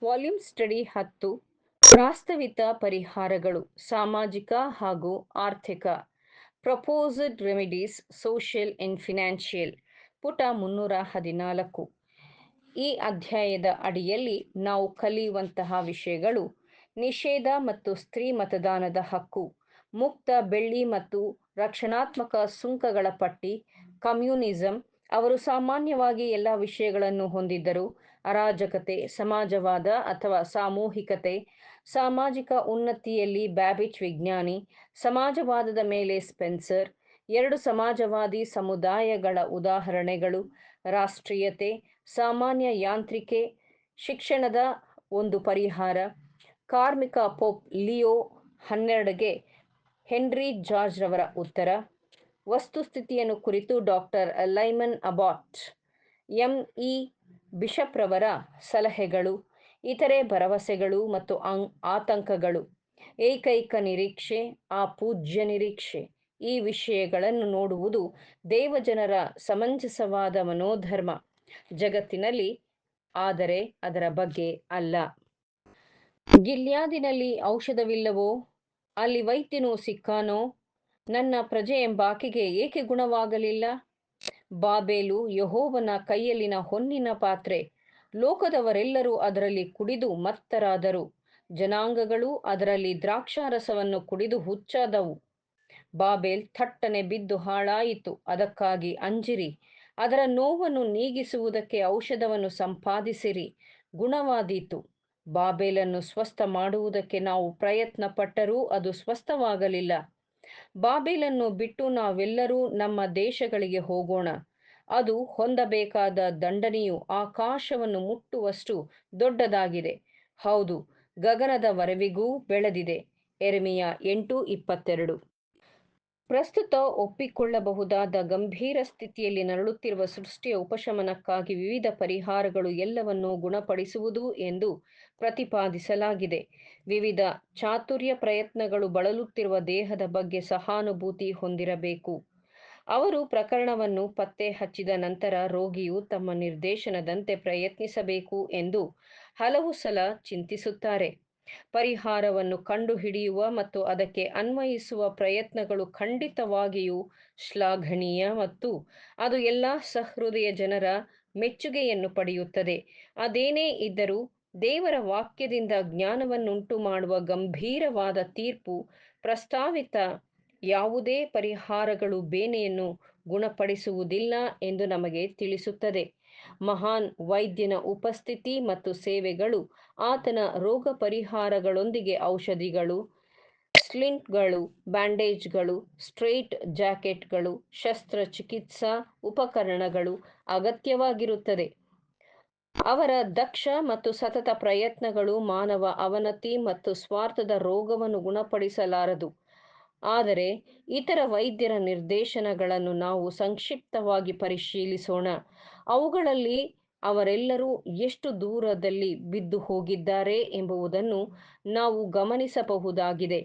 Volume study 10 ಪ್ರಾಸ್ತಾವಿತ ಪರಿಹಾರಗಳು ಸಾಮಾಜಿಕ ಹಾಗೂ ಆರ್ಥಿಕ proposed remedies social and financial ಪುಟ 314. ಈ ಅಧ್ಯಾಯದ ಅಡಿಯಲ್ಲಿ ನಾವು ಕಲಿಯುವಂತಹ ವಿಷಯಗಳು ನಿಷೇಧ ಮತ್ತು ಸ್ತ್ರೀ ಮತದಾನದ ಹಕ್ಕು, ಮುಕ್ತ ಬೆಳ್ಳಿ ಮತ್ತು ರಕ್ಷಣಾತ್ಮಕ ಸುಂಕಗಳ ಪಟ್ಟಿ, ಕಮ್ಯುನಿಸಂ. ಅವರು ಸಾಮಾನ್ಯವಾಗಿ ಎಲ್ಲ ವಿಷಯಗಳನ್ನು ಹೊಂದಿದ್ದರು: ಅರಾಜಕತೆ, ಸಮಾಜವಾದ ಅಥವಾ ಸಾಮೂಹಿಕತೆ, ಸಾಮಾಜಿಕ ಉನ್ನತಿಯಲ್ಲಿ ಬ್ಯಾಬಿಚ್ ವಿಜ್ಞಾನಿ, ಸಮಾಜವಾದದ ಮೇಲೆ ಸ್ಪೆನ್ಸರ್, ಎರಡು ಸಮಾಜವಾದಿ ಸಮುದಾಯಗಳ ಉದಾಹರಣೆಗಳು, ರಾಷ್ಟ್ರೀಯತೆ, ಸಾಮಾನ್ಯ ಯಾಂತ್ರಿಕೆ, ಶಿಕ್ಷಣದ ಒಂದು ಪರಿಹಾರ, ಕಾರ್ಮಿಕ ಪೋಪ್ ಲಿಯೋ 12ಗೆ ಹೆನ್ರಿ ಜಾರ್ಜ್ ರವರ ಉತ್ತರ, ವಸ್ತುಸ್ಥಿತಿಯನ್ನು ಕುರಿತು ಡಾಕ್ಟರ್ ಲೈಮನ್ ಅಬಾಟ್, ಎಂ.ಇ. ಬಿಷಪ್ ರವರ ಸಲಹೆಗಳು, ಇತರೆ ಭರವಸೆಗಳು ಮತ್ತು ಆತಂಕಗಳು, ಏಕೈಕ ನಿರೀಕ್ಷೆ, ಅಪೂಜ್ಯ ನಿರೀಕ್ಷೆ. ಈ ವಿಷಯಗಳನ್ನು ನೋಡುವುದು ದೇವಜನರ ಸಮಂಜಸವಾದ ಮನೋಧರ್ಮ ಜಗತ್ತಿನಲ್ಲಿ, ಆದರೆ ಅದರ ಬಗ್ಗೆ ಅಲ್ಲ. ಗಿಲ್ಯಾದಿನಲ್ಲಿ ಔಷಧವಿಲ್ಲವೋ? ಅಲ್ಲಿ ವೈದ್ಯನು ಸಿಕ್ಕಾನೋ? ನನ್ನ ಪ್ರಜೆ ಎಂಬಾಕೆಗೆ ಏಕೆ ಗುಣವಾಗಲಿಲ್ಲ? ಬಾಬೆಲು ಯೆಹೋವನ ಕೈಯಲ್ಲಿನ ಹೊನ್ನಿನ ಪಾತ್ರೆ, ಲೋಕದವರೆಲ್ಲರೂ ಅದರಲ್ಲಿ ಕುಡಿದು ಮತ್ತರಾದರು, ಜನಾಂಗಗಳು ಅದರಲ್ಲಿ ದ್ರಾಕ್ಷಾರಸವನ್ನು ಕುಡಿದು ಹುಚ್ಚಾದವು. ಬಾಬೆಲ್ ಥಟ್ಟನೆ ಬಿದ್ದು ಹಾಳಾಯಿತು, ಅದಕ್ಕಾಗಿ ಅಂಜಿರಿ, ಅದರ ನೋವನ್ನು ನೀಗಿಸುವುದಕ್ಕೆ ಔಷಧವನ್ನು ಸಂಪಾದಿಸಿರಿ, ಗುಣವಾದೀತು. ಬಾಬೆಲನ್ನು ಸ್ವಸ್ಥ ಮಾಡುವುದಕ್ಕೆ ನಾವು ಪ್ರಯತ್ನ ಪಟ್ಟರೂ ಅದು ಸ್ವಸ್ಥವಾಗಲಿಲ್ಲ. ಬಾಬೆಲನ್ನು ಬಿಟ್ಟು ನಾವೆಲ್ಲರೂ ನಮ್ಮ ದೇಶಗಳಿಗೆ ಹೋಗೋಣ, ಅದು ಹೊಂದಬೇಕಾದ ದಂಡನೆಯು ಆಕಾಶವನ್ನು ಮುಟ್ಟುವಷ್ಟು ದೊಡ್ಡದಾಗಿದೆ, ಹೌದು, ಗಗನದವರೆವಿಗೂ ಬೆಳೆದಿದೆ. ಯೆರೆಮೀಯ 8:22. ಪ್ರಸ್ತುತ ಒಪ್ಪಿಕೊಳ್ಳಬಹುದಾದ ಗಂಭೀರ ಸ್ಥಿತಿಯಲ್ಲಿ ನರಳುತ್ತಿರುವ ಸೃಷ್ಟಿಯ ಉಪಶಮನಕ್ಕಾಗಿ ವಿವಿಧ ಪರಿಹಾರಗಳು ಎಲ್ಲವನ್ನೂ ಗುಣಪಡಿಸುವುದು ಎಂದು ಪ್ರತಿಪಾದಿಸಲಾಗಿದೆ. ವಿವಿಧ ಚಾತುರ್ಯ ಪ್ರಯತ್ನಗಳು ಬಳಲುತ್ತಿರುವ ದೇಹದ ಬಗ್ಗೆ ಸಹಾನುಭೂತಿ ಹೊಂದಿರಬೇಕು. ಅವರು ಪ್ರಕರಣವನ್ನು ಪತ್ತೆ ಹಚ್ಚಿದ ನಂತರ ರೋಗಿಯು ತಮ್ಮ ನಿರ್ದೇಶನದಂತೆ ಪ್ರಯತ್ನಿಸಬೇಕು ಎಂದು ಹಲವು ಸಲ ಚಿಂತಿಸುತ್ತಾರೆ. ಪರಿಹಾರವನ್ನು ಕಂಡುಹಿಡಿಯುವ ಮತ್ತು ಅದಕ್ಕೆ ಅನ್ವಯಿಸುವ ಪ್ರಯತ್ನಗಳು ಖಂಡಿತವಾಗಿಯೂ ಶ್ಲಾಘನೀಯ ಮತ್ತು ಅದು ಎಲ್ಲ ಸಹೃದಯ ಜನರ ಮೆಚ್ಚುಗೆಯನ್ನು ಪಡೆಯುತ್ತದೆ. ಅದೇನೇ ಇದ್ದರೂ, ದೇವರ ವಾಕ್ಯದಿಂದ ಜ್ಞಾನವನ್ನುಂಟು ಮಾಡುವ ಗಂಭೀರವಾದ ತೀರ್ಪು ಪ್ರಸ್ತಾವಿತ ಯಾವುದೇ ಪರಿಹಾರಗಳು ಬೇನೆಯನ್ನು ಗುಣಪಡಿಸುವುದಿಲ್ಲ ಎಂದು ನಮಗೆ ತಿಳಿಸುತ್ತದೆ. ಮಹಾನ್ ವೈದ್ಯನ ಉಪಸ್ಥಿತಿ ಮತ್ತು ಸೇವೆಗಳು ಆತನ ರೋಗ ಪರಿಹಾರಗಳೊಂದಿಗೆ ಔಷಧಿಗಳು, ಸ್ಲಿಂಟ್ಗಳು, ಬ್ಯಾಂಡೇಜ್ಗಳು, ಸ್ಟ್ರೈಟ್ ಜಾಕೆಟ್ಗಳು, ಶಸ್ತ್ರಚಿಕಿತ್ಸಾ ಉಪಕರಣಗಳು ಅಗತ್ಯವಾಗಿರುತ್ತದೆ. ಅವರ ದಕ್ಷ ಮತ್ತು ಸತತ ಪ್ರಯತ್ನಗಳು ಮಾನವ ಅವನತಿ ಮತ್ತು ಸ್ವಾರ್ಥದ ರೋಗವನ್ನು ಗುಣಪಡಿಸಲಾರದು. ಆದರೆ ಇತರ ವೈದ್ಯರ ನಿರ್ದೇಶನಗಳನ್ನು ನಾವು ಸಂಕ್ಷಿಪ್ತವಾಗಿ ಪರಿಶೀಲಿಸೋಣ. ಅವುಗಳಲ್ಲಿ ಅವರೆಲ್ಲರೂ ಎಷ್ಟು ದೂರದಲ್ಲಿ ಬಿದ್ದು ಹೋಗಿದ್ದಾರೆ ಎಂಬುದನ್ನು ನಾವು ಗಮನಿಸಬಹುದಾಗಿದೆ.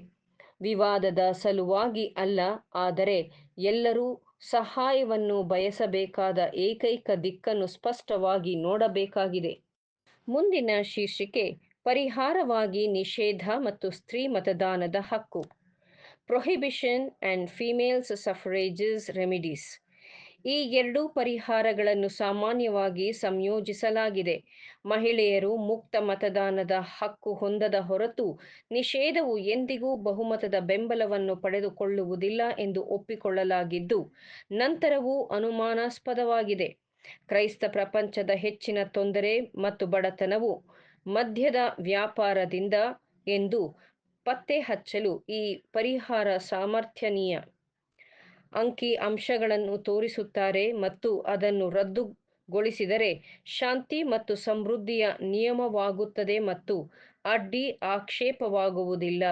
ವಿವಾದದ ಸಲುವಾಗಿ ಅಲ್ಲ, ಆದರೆ ಎಲ್ಲರೂ ಸಹಾಯವನ್ನು ಬಯಸಬೇಕಾದ ಏಕೈಕ ದಿಕ್ಕನ್ನು ಸ್ಪಷ್ಟವಾಗಿ ನೋಡಬೇಕಾಗಿದೆ. ಮುಂದಿನ ಶೀರ್ಷಿಕೆ ಪರಿಹಾರವಾಗಿ ನಿಷೇಧ ಮತ್ತು ಸ್ತ್ರೀ ಮತದಾನದ ಹಕ್ಕು, ಪ್ರೊಹಿಬಿಷನ್ ಅಂಡ್ ಫೀಮೇಲ್ಸ್ ಸಫ್ರೇಜಸ್ ರೆಮಿಡೀಸ್. ಈ ಎರಡೂ ಪರಿಹಾರಗಳನ್ನು ಸಾಮಾನ್ಯವಾಗಿ ಸಂಯೋಜಿಸಲಾಗಿದೆ. ಮಹಿಳೆಯರು ಮುಕ್ತ ಮತದಾನದ ಹಕ್ಕು ಹೊಂದದ ಹೊರತು ನಿಷೇಧವು ಎಂದಿಗೂ ಬಹುಮತದ ಬೆಂಬಲವನ್ನು ಪಡೆದುಕೊಳ್ಳುವುದಿಲ್ಲ ಎಂದು ಒಪ್ಪಿಕೊಳ್ಳಲಾಗಿದ್ದು, ನಂತರವೂ ಅನುಮಾನಾಸ್ಪದವಾಗಿದೆ. ಕ್ರೈಸ್ತ ಪ್ರಪಂಚದ ಹೆಚ್ಚಿನ ತೊಂದರೆ ಮತ್ತು ಬಡತನವು ಮದ್ಯದ ವ್ಯಾಪಾರದಿಂದ ಎಂದು ಪತ್ತೆಹಚ್ಚಲು ಈ ಪರಿಹಾರ ಸಮರ್ಥನೀಯ. ಅಂಕಿ ಅಂಶಗಳನ್ನು ತೋರಿಸುತ್ತಾರೆ ಮತ್ತು ಅದನ್ನು ರದ್ದುಗೊಳಿಸಿದರೆ ಶಾಂತಿ ಮತ್ತು ಸಮೃದ್ಧಿಯ ನಿಯಮವಾಗುತ್ತದೆ ಮತ್ತು ಅಡ್ಡಿ ಆಕ್ಷೇಪವಾಗುವುದಿಲ್ಲ.